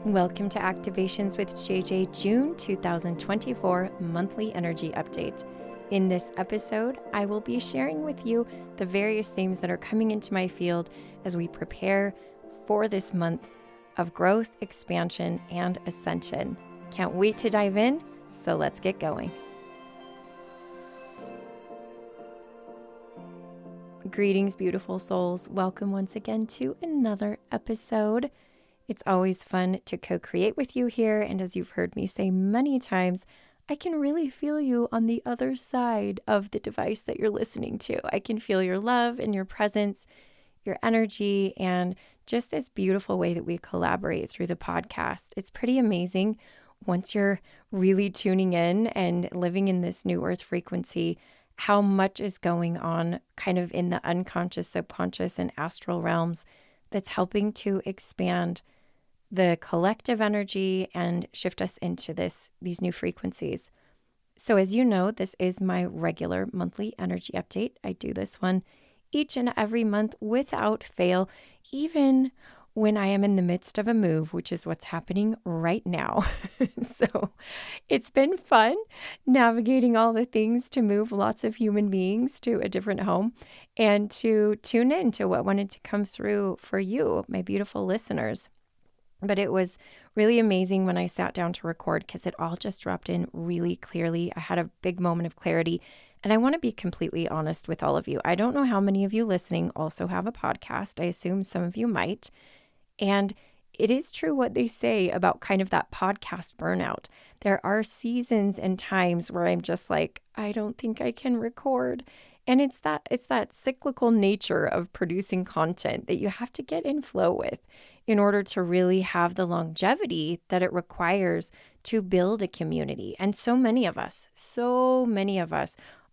Welcome to Activations with JJ June 2024 monthly energy update. In this episode, I will be sharing with you the various themes that are coming into my field as we prepare for this month of growth, expansion, and ascension. Can't wait to dive in, so let's get going. Greetings, beautiful souls. Welcome once again to another episode. It's always fun to co-create with you here, and as you've heard me say many times, I can really feel you on the other side of the device that you're listening to. I can feel your love and your presence, your energy, and just this beautiful way that we collaborate through the podcast. It's pretty amazing once you're really tuning in and living in this new earth frequency, how much is going on kind of in the unconscious, subconscious, and astral realms that's helping to expand the collective energy and shift us into these new frequencies. So as you know, this is my regular monthly energy update. I do this one each and every month without fail, even when I am in the midst of a move, which is what's happening right now. So it's been fun navigating all the things to move lots of human beings to a different home and to tune in to what wanted to come through for you, my beautiful listeners. But it was really amazing when I sat down to record because it all just dropped in really clearly. I had a big moment of clarity, and I want to be completely honest with all of you. I don't know how many of you listening also have a podcast. I assume some of you might. And it is true what they say about kind of that podcast burnout. There are seasons and times where I'm just like, I don't think I can record. And it's that cyclical nature of producing content that you have to get in flow with in order to really have the longevity that it requires to build a community. And so many of us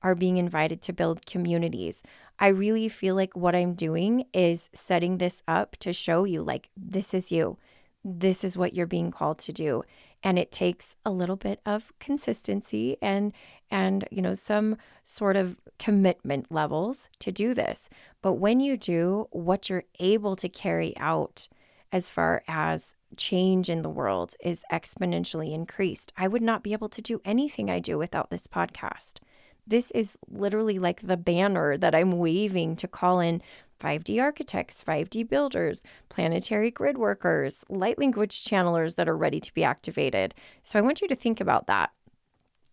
are being invited to build communities. I really feel like what I'm doing is setting this up to show you, like, this is you. This is what you're being called to do. And it takes a little bit of consistency and some sort of commitment levels to do this. But when you do, what you're able to carry out as far as change in the world is exponentially increased. I would not be able to do anything I do without this podcast. This is literally like the banner that I'm waving to call in 5D architects, 5D builders, planetary grid workers, light language channelers that are ready to be activated. So I want you to think about that.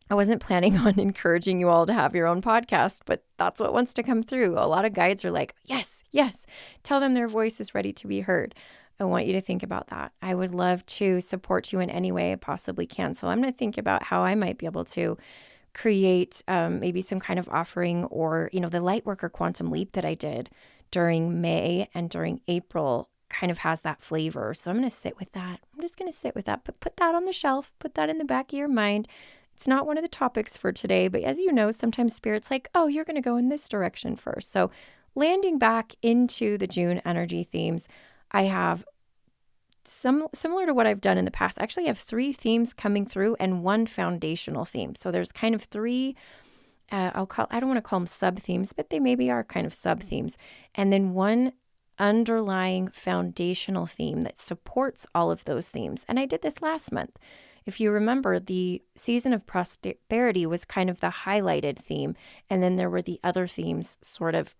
I wasn't planning on encouraging you all to have your own podcast, but that's what wants to come through. A lot of guides are like, yes, tell them their voice is ready to be heard. I want you to think about that. I would love to support you in any way I possibly can. So I'm going to think about how I might be able to create maybe some kind of offering, or, the Lightworker Quantum Leap that I did during May and during April kind of has that flavor. So I'm going to sit with that. I'm just going to sit with that, but put that on the shelf, put that in the back of your mind. It's not one of the topics for today, but as you know, sometimes Spirit's like, oh, you're going to go in this direction first. So landing back into the June energy themes, I have similar to what I've done in the past. Actually, I have 3 themes coming through and 1 foundational theme. So there's kind of 3, I don't want to call them sub-themes, but they maybe are kind of sub-themes. And then 1 underlying foundational theme that supports all of those themes. And I did this last month. If you remember, the season of prosperity was kind of the highlighted theme. And then there were the other themes sort of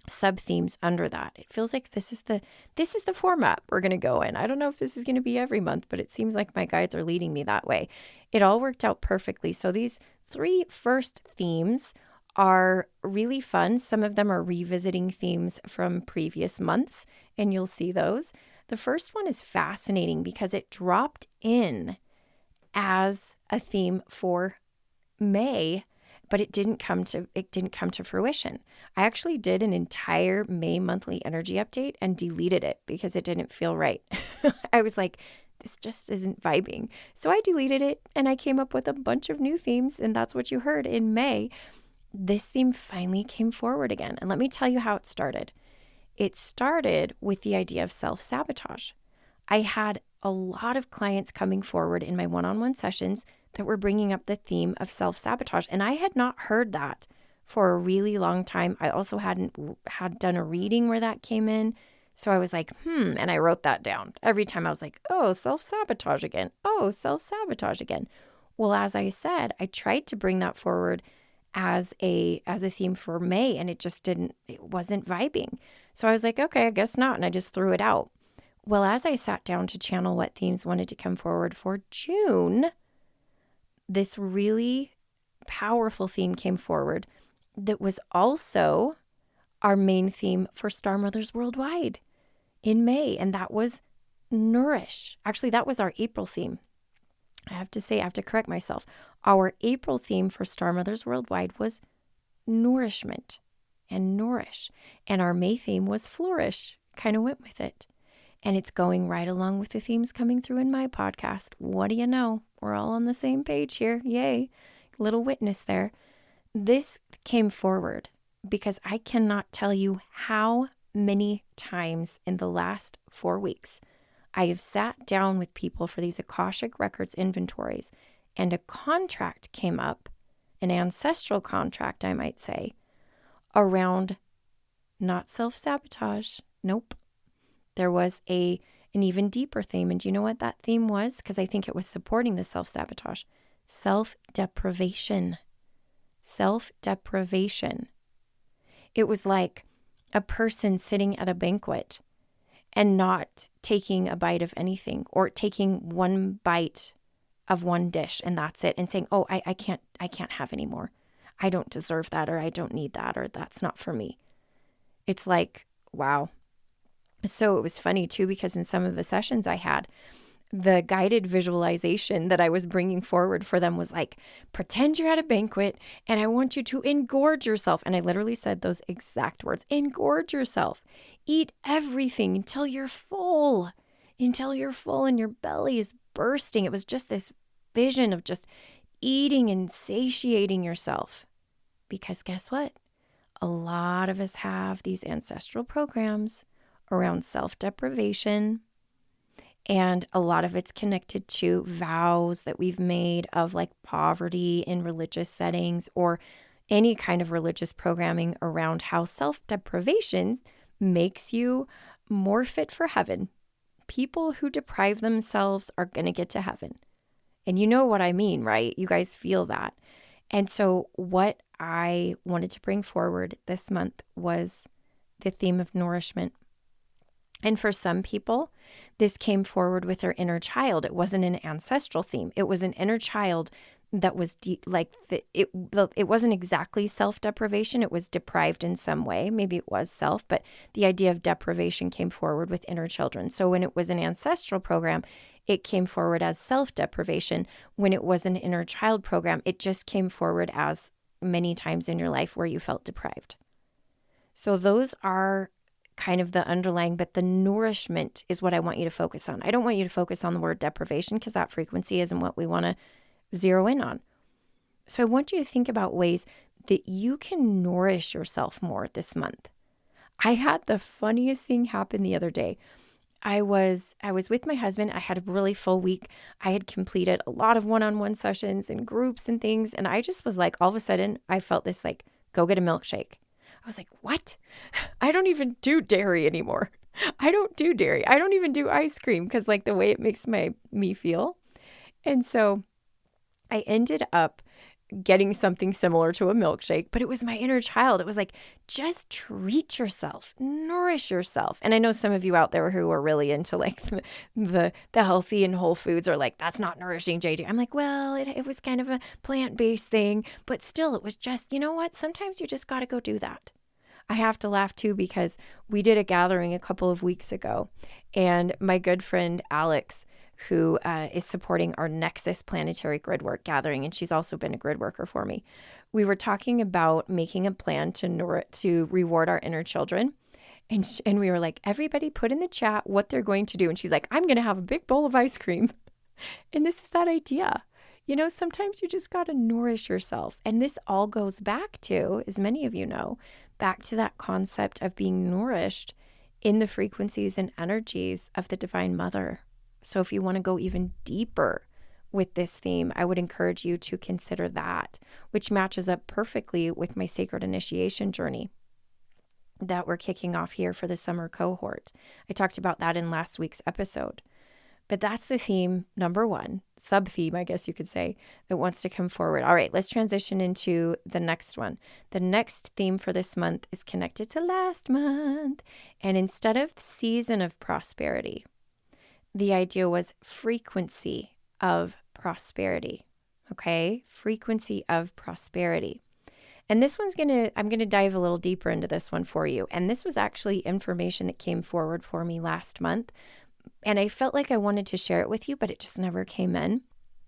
sub-themes under that. It feels like this is the format we're going to go in. I don't know if this is going to be every month, but it seems like my guides are leading me that way. It all worked out perfectly. So these 3 first themes are really fun. Some of them are revisiting themes from previous months, and you'll see those. The first one is fascinating because it dropped in as a theme for May, but it didn't come to fruition. I actually did an entire May monthly energy update and deleted it because it didn't feel right. I was like, this just isn't vibing. So I deleted it and I came up with a bunch of new themes, and that's what you heard in May. This theme finally came forward again. And let me tell you how it started. It started with the idea of self-sabotage. I had a lot of clients coming forward in my one-on-one sessions that were bringing up the theme of self-sabotage. And I had not heard that for a really long time. I also hadn't had done a reading where that came in. So I was like, and I wrote that down. Every time I was like, oh, self-sabotage again. Oh, self-sabotage again. Well, as I said, I tried to bring that forward as a theme for May, and it wasn't vibing. So I was like, okay, I guess not. And I just threw it out. Well, as I sat down to channel what themes wanted to come forward for June, this really powerful theme came forward that was also our main theme for Star Mothers Worldwide in May, and that was nourish. Actually, that was our April theme. I have to correct myself. Our April theme for Star Mothers Worldwide was nourishment and nourish, and our May theme was flourish. Kind of went with it. And it's going right along with the themes coming through in my podcast. What do you know? We're all on the same page here. Yay. Little witness there. This came forward because I cannot tell you how many times in the last 4 weeks I have sat down with people for these Akashic Records inventories, and a contract came up, an ancestral contract, I might say, around not self-sabotage. Nope. There was an even deeper theme. And do you know what that theme was? Because I think it was supporting the self-sabotage. Self-deprivation. Self-deprivation. It was like a person sitting at a banquet and not taking a bite of anything, or taking one bite of one dish and that's it, and saying, oh, I can't have any more. I don't deserve that, or I don't need that, or that's not for me. It's like, wow. So it was funny too, because in some of the sessions I had, the guided visualization that I was bringing forward for them was like, pretend you're at a banquet and I want you to engorge yourself. And I literally said those exact words, engorge yourself. Eat everything until you're full and your belly is bursting. It was just this vision of just eating and satiating yourself. Because guess what? A lot of us have these ancestral programs around self-deprivation, and a lot of it's connected to vows that we've made of like poverty in religious settings, or any kind of religious programming around how self-deprivation makes you more fit for heaven. People who deprive themselves are going to get to heaven. And you know what I mean, right? You guys feel that. And so what I wanted to bring forward this month was the theme of nourishment. And for some people, this came forward with their inner child. It wasn't an ancestral theme. It was an inner child that was it wasn't exactly self-deprivation. It was deprived in some way. Maybe it was self, but the idea of deprivation came forward with inner children. So when it was an ancestral program, it came forward as self-deprivation. When it was an inner child program, it just came forward as many times in your life where you felt deprived. So those are kind of the underlying, but the nourishment is what I want you to focus on. I don't want you to focus on the word deprivation, because that frequency isn't what we want to zero in on. So I want you to think about ways that you can nourish yourself more this month. I had the funniest thing happen the other day. I was with my husband. I had a really full week. I had completed a lot of one-on-one sessions and groups and things. And I just was like, all of a sudden, I felt this like, go get a milkshake. I was like, what? I don't even do dairy anymore. I don't do dairy. I don't even do ice cream, because like the way it makes me feel. And so I ended up getting something similar to a milkshake, but it was my inner child. It was like, just treat yourself, nourish yourself. And I know some of you out there who are really into like the healthy and whole foods are like, that's not nourishing, JD. I'm like, well, it was kind of a plant-based thing, but still it was just, you know what? Sometimes you just got to go do that. I have to laugh too, because we did a gathering a couple of weeks ago, and my good friend Alex, who is supporting our Nexus Planetary Grid Work gathering, and she's also been a grid worker for me. We were talking about making a plan to reward our inner children, and we were like, everybody put in the chat what they're going to do. And she's like, I'm going to have a big bowl of ice cream. And this is that idea. You know, sometimes you just got to nourish yourself. And this all goes back to, as many of you know, back to that concept of being nourished in the frequencies and energies of the Divine Mother. So if you want to go even deeper with this theme, I would encourage you to consider that, which matches up perfectly with my sacred initiation journey. that we're kicking off here for the summer cohort. I talked about that in last week's episode. But that's the theme, number one, sub-theme, I guess you could say, that wants to come forward. All right, let's transition into the next one. The next theme for this month is connected to last month. And instead of season of prosperity, the idea was frequency of prosperity. Okay, frequency of prosperity. And this one's I'm going to dive a little deeper into this one for you. And this was actually information that came forward for me last month. And I felt like I wanted to share it with you, but it just never came in.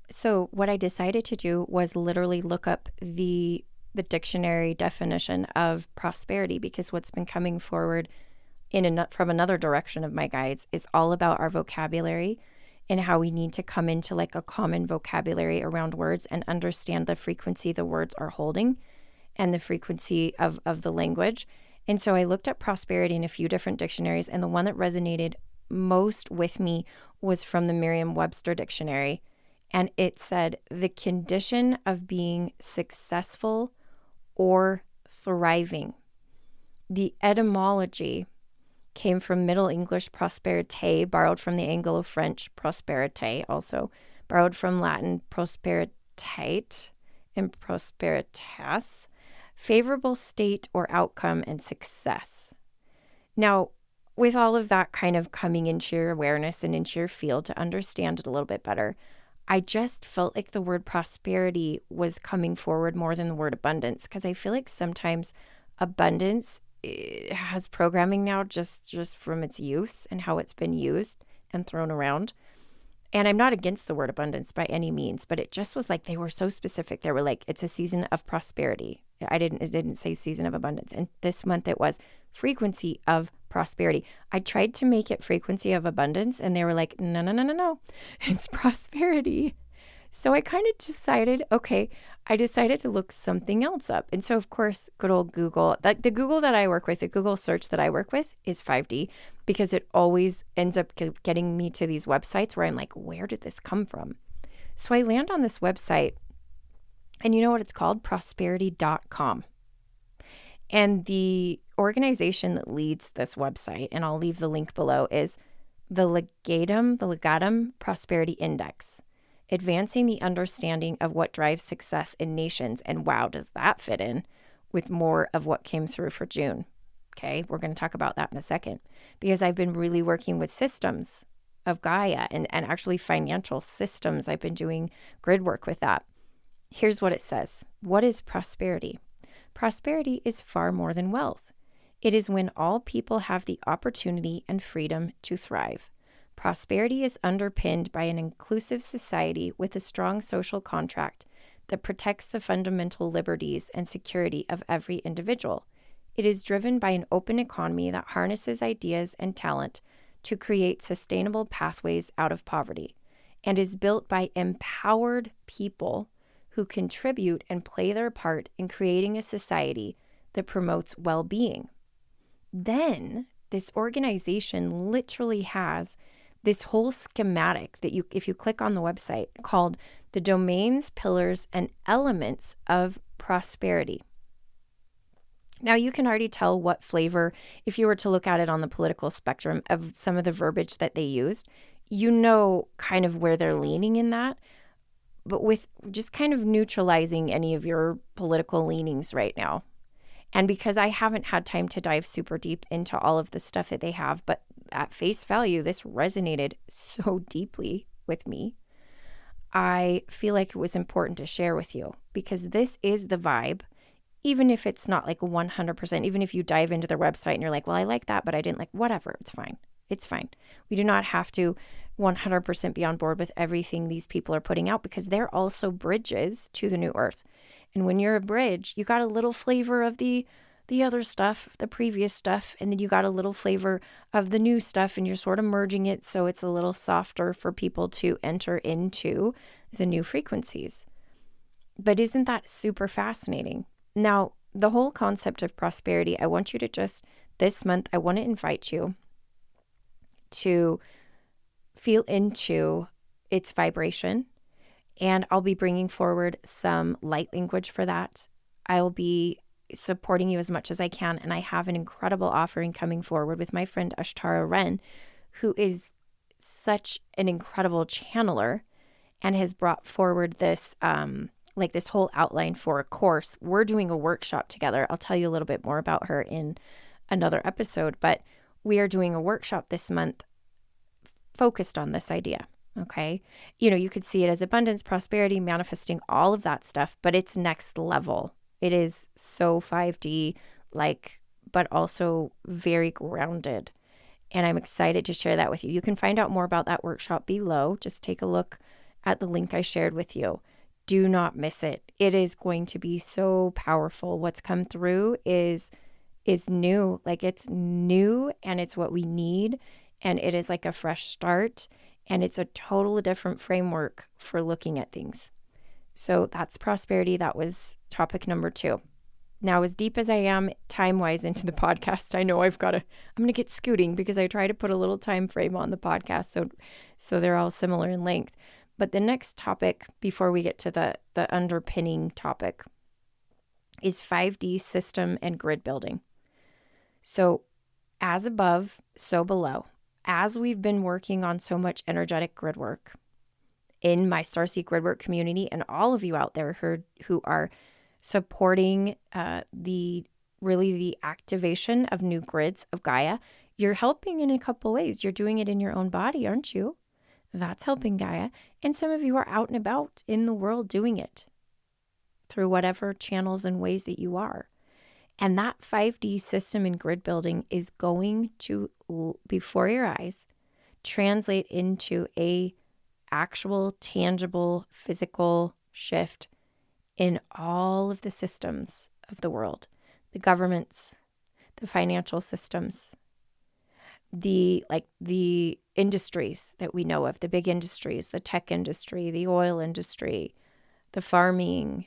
So what I decided to do was literally look up the dictionary definition of prosperity, because what's been coming forward from another direction of my guides is all about our vocabulary and how we need to come into like a common vocabulary around words and understand the frequency the words are holding and the frequency of the language. And so I looked up prosperity in a few different dictionaries, and the one that resonated most with me was from the Merriam-Webster dictionary. And it said, the condition of being successful or thriving. The etymology came from Middle English prosperité, borrowed from the Anglo-French prosperité, also borrowed from Latin prosperitate and prosperitas, favorable state or outcome and success. Now, with all of that kind of coming into your awareness and into your field to understand it a little bit better, I just felt like the word prosperity was coming forward more than the word abundance, because I feel like sometimes abundance has programming now just from its use and how it's been used and thrown around. And I'm not against the word abundance by any means, but it just was like they were so specific. They were like, it's a season of prosperity. It didn't say season of abundance. And this month it was frequency of prosperity. I tried to make it frequency of abundance, and they were like, no, it's prosperity. So I kind of decided, I decided to look something else up. And so, of course, good old Google, the Google that I work with, the Google search that I work with is 5D, because it always ends up getting me to these websites where I'm like, where did this come from? So I land on this website, and you know what it's called? Prosperity.com. And the organization that leads this website, and I'll leave the link below, is the Legatum Prosperity Index, advancing the understanding of what drives success in nations. And wow, does that fit in with more of what came through for June? Okay, we're going to talk about that in a second, because I've been really working with systems of Gaia and actually financial systems. I've been doing grid work with that. Here's what it says. What is prosperity? Prosperity is far more than wealth. It is when all people have the opportunity and freedom to thrive. Prosperity is underpinned by an inclusive society with a strong social contract that protects the fundamental liberties and security of every individual. It is driven by an open economy that harnesses ideas and talent to create sustainable pathways out of poverty, and is built by empowered people who contribute and play their part in creating a society that promotes well-being. Then this organization literally has this whole schematic that if you click on the website, called the Domains, Pillars, and Elements of Prosperity. Now you can already tell what flavor, if you were to look at it on the political spectrum of some of the verbiage that they used, you know kind of where they're leaning in that. But with just kind of neutralizing any of your political leanings right now. And because I haven't had time to dive super deep into all of the stuff that they have, but at face value, this resonated so deeply with me, I feel like it was important to share with you, because this is the vibe, even if it's not like 100%, even if you dive into their website and you're like, well, I like that, but I didn't like, whatever, it's fine. It's fine. We do not have to 100% be on board with everything these people are putting out, because they're also bridges to the new earth. And when you're a bridge, you got a little flavor of the other stuff, the previous stuff, and then you got a little flavor of the new stuff, and you're sort of merging it so it's a little softer for people to enter into the new frequencies. But isn't that super fascinating? Now, the whole concept of prosperity, I want you to this month, I want to invite you to feel into its vibration. And I'll be bringing forward some light language for that. I'll be supporting you as much as I can. And I have an incredible offering coming forward with my friend Ashtara Wren, who is such an incredible channeler and has brought forward this, like this whole outline for a course. We're doing a workshop together. I'll tell you a little bit more about her in another episode, but we are doing a workshop this month focused on this idea. Okay. You could see it as abundance, prosperity, manifesting, all of that stuff, but it's next level. It is so 5D, but also very grounded. And I'm excited to share that with you. You can find out more about that workshop below. Just take a look at the link I shared with you. Do not miss it. It is going to be so powerful. What's come through is new. It's new, and it's what we need. And it is like a fresh start. And it's a totally different framework for looking at things. So that's prosperity. That was topic number 2. Now, as deep as I am time-wise into the podcast, I know I'm going to get scooting because I try to put a little time frame on the podcast so they're all similar in length. But the next topic, before we get to the underpinning topic, is 5D system and grid building. So as above, so below. As we've been working on so much energetic grid work in my Starseed Gridwork community, and all of you out there who are supporting the activation of new grids of Gaia, you're helping in a couple ways. You're doing it in your own body, aren't you? That's helping Gaia. And some of you are out and about in the world doing it through whatever channels and ways that you are. And that 5D system and grid building is going to, before your eyes, translate into a actual, tangible, physical shift in all of the systems of the world, the governments, the financial systems, the industries that we know of, the big industries, the tech industry, the oil industry, the farming.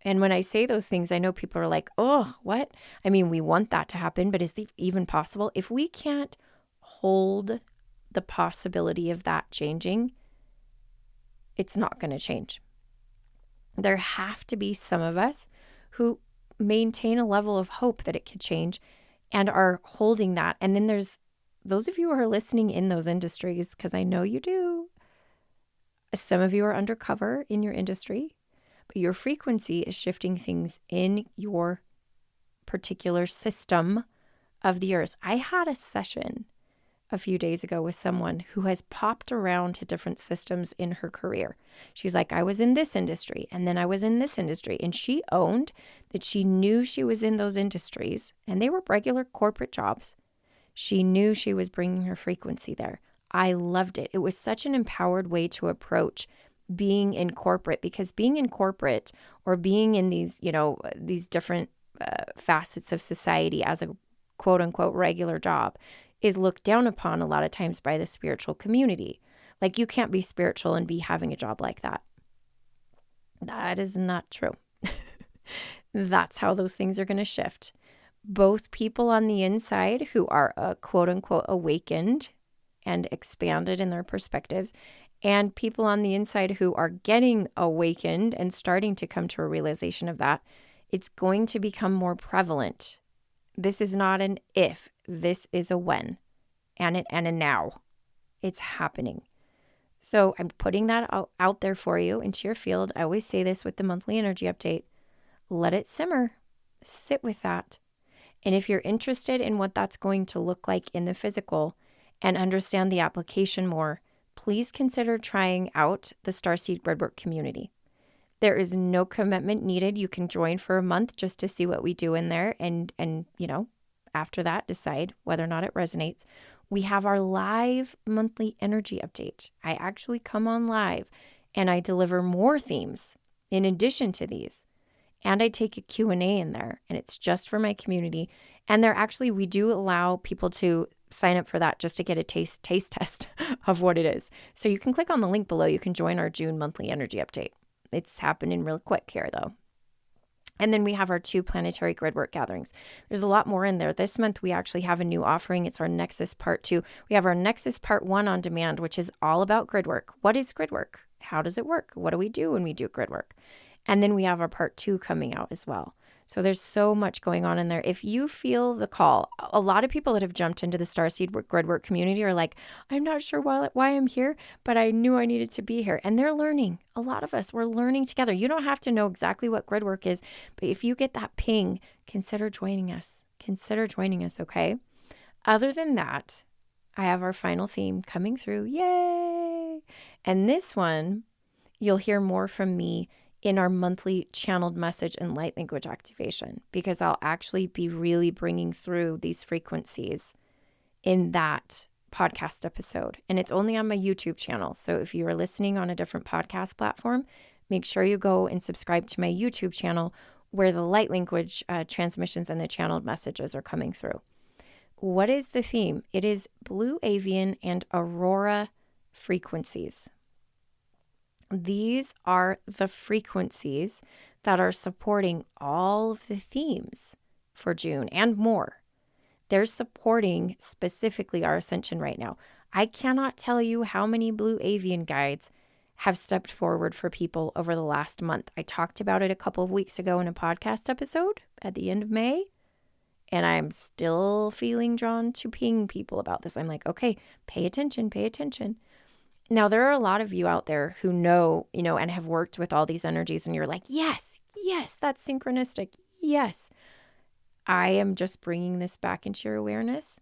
And when I say those things, I know people are like, oh, what? I mean, we want that to happen, but is it even possible? If we can't hold the possibility of that changing, it's not going to change. There have to be some of us who maintain a level of hope that it could change and are holding that. And then there's those of you who are listening in those industries, because I know you do. Some of you are undercover in your industry, but your frequency is shifting things in your particular system of the earth. I had a session a few days ago with someone who has popped around to different systems in her career. She's like, I was in this industry, and then I was in this industry. And she owned that she knew she was in those industries, and they were regular corporate jobs. She knew she was bringing her frequency there. I loved it. It was such an empowered way to approach being in corporate, because being in corporate or being in these, these different facets of society as a quote unquote regular job is looked down upon a lot of times by the spiritual community. Like, you can't be spiritual and be having a job like that. That is not true. That's how those things are going to shift. Both people on the inside who are quote unquote awakened and expanded in their perspectives, and people on the inside who are getting awakened and starting to come to a realization of that, it's going to become more prevalent. This is not an if, this is a when and a now. It's happening. So I'm putting that out there for you into your field. I always say this with the monthly energy update. Let it simmer. Sit with that. And if you're interested in what that's going to look like in the physical and understand the application more, please consider trying out the Starseed Gridwork community. There is no commitment needed. You can join for a month just to see what we do in there, and after that, decide whether or not it resonates. We have our live monthly energy update. I actually come on live and I deliver more themes in addition to these. And I take a Q&A in there, and it's just for my community. And we do allow people to sign up for that just to get a taste test of what it is. So you can click on the link below. You can join our June monthly energy update. It's happening real quick here, though. And then we have our 2 planetary gridwork gatherings. There's a lot more in there. This month, we actually have a new offering. It's our Nexus Part 2. We have our Nexus Part 1 on demand, which is all about gridwork. What is gridwork? How does it work? What do we do when we do gridwork? And then we have our Part 2 coming out as well. So there's so much going on in there. If you feel the call, a lot of people that have jumped into the Starseed Gridwork community are like, I'm not sure why I'm here, but I knew I needed to be here. And they're learning. A lot of us, we're learning together. You don't have to know exactly what gridwork is, but if you get that ping, consider joining us. Consider joining us, okay? Other than that, I have our final theme coming through. Yay! And this one, you'll hear more from me in our monthly channeled message and light language activation, because I'll actually be really bringing through these frequencies in that podcast episode. And it's only on my YouTube channel. So if you are listening on a different podcast platform, make sure you go and subscribe to my YouTube channel where the light language transmissions and the channeled messages are coming through. What is the theme? It is Blue Avian and Aurora frequencies. These are the frequencies that are supporting all of the themes for June and more. They're supporting specifically our ascension right now. I cannot tell you how many Blue Avian guides have stepped forward for people over the last month. I talked about it a couple of weeks ago in a podcast episode at the end of May, and I'm still feeling drawn to ping people about this. I'm like, okay, pay attention, pay attention. Now, there are a lot of you out there who know, and have worked with all these energies, and you're like, yes, that's synchronistic. Yes. I am just bringing this back into your awareness.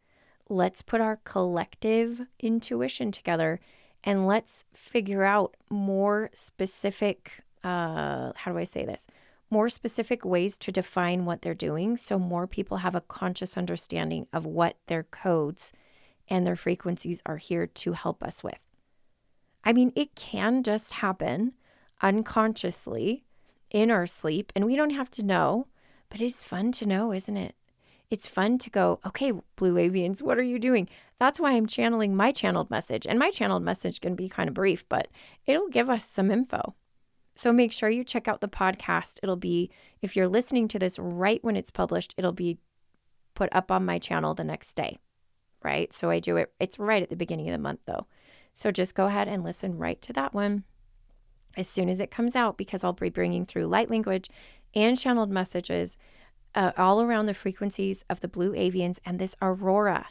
Let's put our collective intuition together and let's figure out more specific, more specific ways to define what they're doing so more people have a conscious understanding of what their codes and their frequencies are here to help us with. I mean, it can just happen unconsciously in our sleep, and we don't have to know, but it's fun to know, isn't it? It's fun to go, okay, Blue Avians, what are you doing? That's why I'm channeling my channeled message. And my channeled message can be kind of brief, but it'll give us some info. So make sure you check out the podcast. It'll be, if you're listening to this right when it's published, it'll be put up on my channel the next day, right? So I do it, it's right at the beginning of the month though. So just go ahead and listen right to that one as soon as it comes out, because I'll be bringing through light language and channeled messages all around the frequencies of the Blue Avians and this Aurora.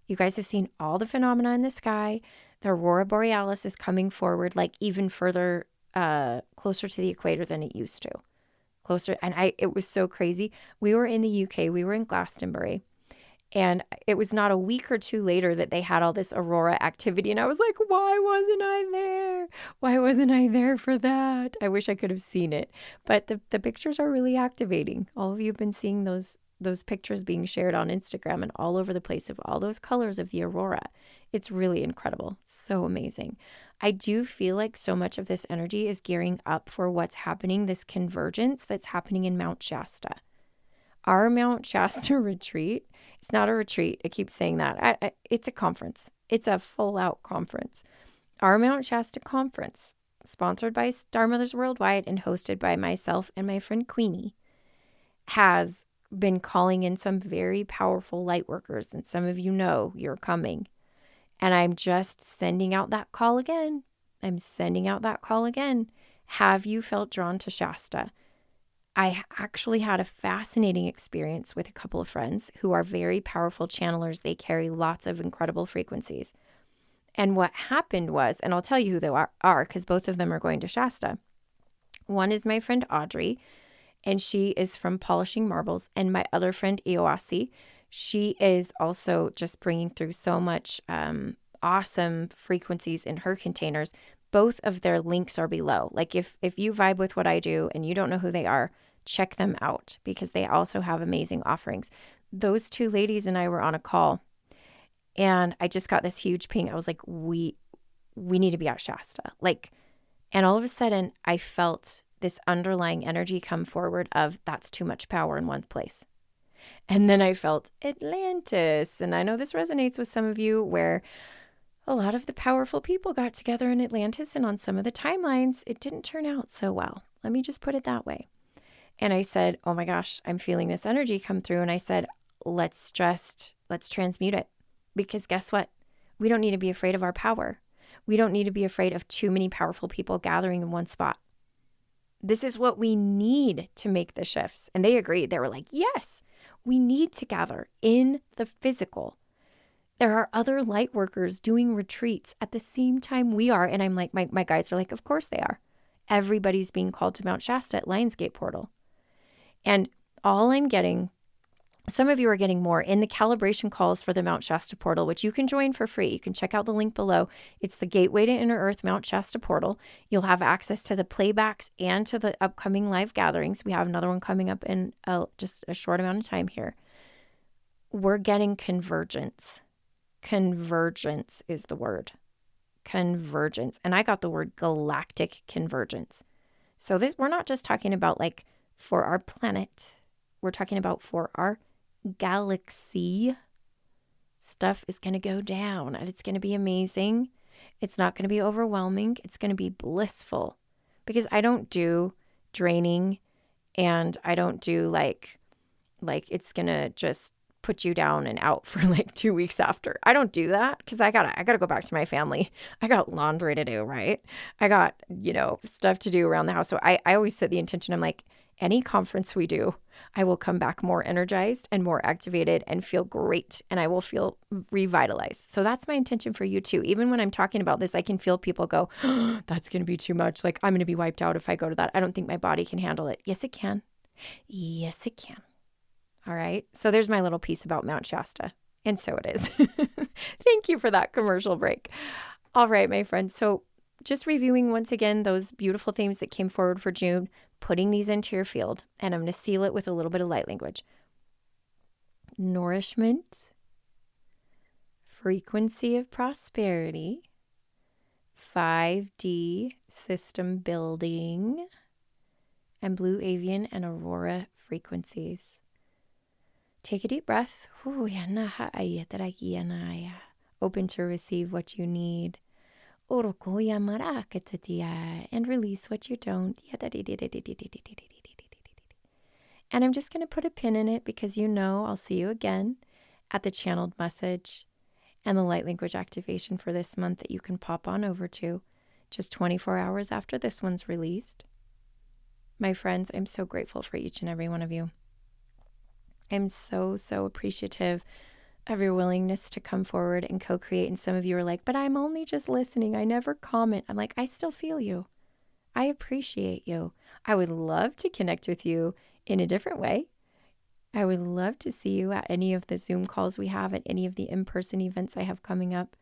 You guys have seen all the phenomena in the sky. The Aurora Borealis is coming forward like even further closer to the equator than it used to. Closer. And it was so crazy. We were in the UK. We were in Glastonbury. And it was not a week or two later that they had all this Aurora activity. And I was like, why wasn't I there? Why wasn't I there for that? I wish I could have seen it. But the pictures are really activating. All of you have been seeing those pictures being shared on Instagram and all over the place of all those colors of the Aurora. It's really incredible. So amazing. I do feel like so much of this energy is gearing up for what's happening, this convergence that's happening in Mount Shasta. Our Mount Shasta retreat, it's not a retreat. I keep saying that. It's a conference. It's a full-out conference. Our Mount Shasta conference, sponsored by Star Mothers Worldwide and hosted by myself and my friend Queenie, has been calling in some very powerful light workers. And some of you know you're coming. And I'm just sending out that call again. Have you felt drawn to Shasta? I actually had a fascinating experience with a couple of friends who are very powerful channelers. They carry lots of incredible frequencies. And what happened was, and I'll tell you who they are because both of them are going to Shasta. One is my friend Audrey, and she is from Polishing Marbles. And my other friend Iowasi, she is also just bringing through so much awesome frequencies in her containers. Both of their links are below. Like if you vibe with what I do and you don't know who they are, check them out because they also have amazing offerings. Those two ladies and I were on a call and I just got this huge ping. I was like, we need to be at Shasta. And all of a sudden I felt this underlying energy come forward of that's too much power in one place. And then I felt Atlantis. And I know this resonates with some of you where a lot of the powerful people got together in Atlantis, and on some of the timelines, it didn't turn out so well. Let me just put it that way. And I said, oh my gosh, I'm feeling this energy come through. And I said, let's transmute it. Because guess what? We don't need to be afraid of our power. We don't need to be afraid of too many powerful people gathering in one spot. This is what we need to make the shifts. And they agreed. They were like, yes, we need to gather in the physical. There are other light workers doing retreats at the same time we are. And I'm like, my guides are like, of course they are. Everybody's being called to Mount Shasta at Lionsgate Portal. And all I'm getting, some of you are getting more in the calibration calls for the Mount Shasta portal, which you can join for free. You can check out the link below. It's the Gateway to Inner Earth Mount Shasta portal. You'll have access to the playbacks and to the upcoming live gatherings. We have another one coming up in just a short amount of time here. We're getting convergence. Convergence is the word. Convergence. And I got the word galactic convergence. So we're not just talking about like for our planet. We're talking about for our galaxy. Stuff is going to go down and it's going to be amazing. It's not going to be overwhelming. It's going to be blissful, because I don't do draining, and I don't do like it's going to just put you down and out for like 2 weeks after. I don't do that because I gotta go back to my family. I got laundry to do, right? I got, stuff to do around the house. So I always set the intention. I'm like, any conference we do, I will come back more energized and more activated and feel great, and I will feel revitalized. So that's my intention for you too. Even when I'm talking about this, I can feel people go, oh, that's going to be too much. Like, I'm going to be wiped out if I go to that. I don't think my body can handle it. Yes, it can. Yes, it can. All right. So there's my little piece about Mount Shasta. And so it is. Thank you for that commercial break. All right, my friends. So just reviewing once again those beautiful themes that came forward for June, putting these into your field, and I'm going to seal it with a little bit of light language. Nourishment, frequency of prosperity, 5D system building, and blue avian and aurora frequencies. Take a deep breath. Open to receive what you need. And release what you don't. And I'm just going to put a pin in it because I'll see you again at the channeled message and the light language activation for this month that you can pop on over to just 24 hours after this one's released. My friends, I'm so grateful for each and every one of you. I'm so, so appreciative of your willingness to come forward and co-create. And some of you are like, but I'm only just listening. I never comment. I'm like, I still feel you. I appreciate you. I would love to connect with you in a different way. I would love to see you at any of the Zoom calls we have, at any of the in-person events I have coming up.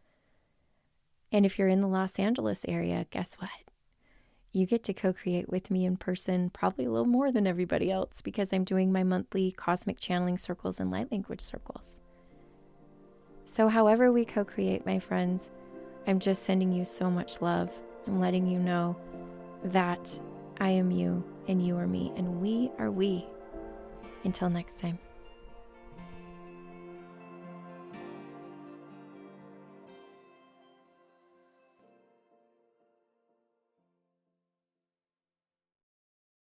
And if you're in the Los Angeles area, guess what? You get to co-create with me in person, probably a little more than everybody else, because I'm doing my monthly cosmic channeling circles and light language circles. So however we co-create, my friends, I'm just sending you so much love. I'm letting you know that I am you and you are me and we are we. Until next time.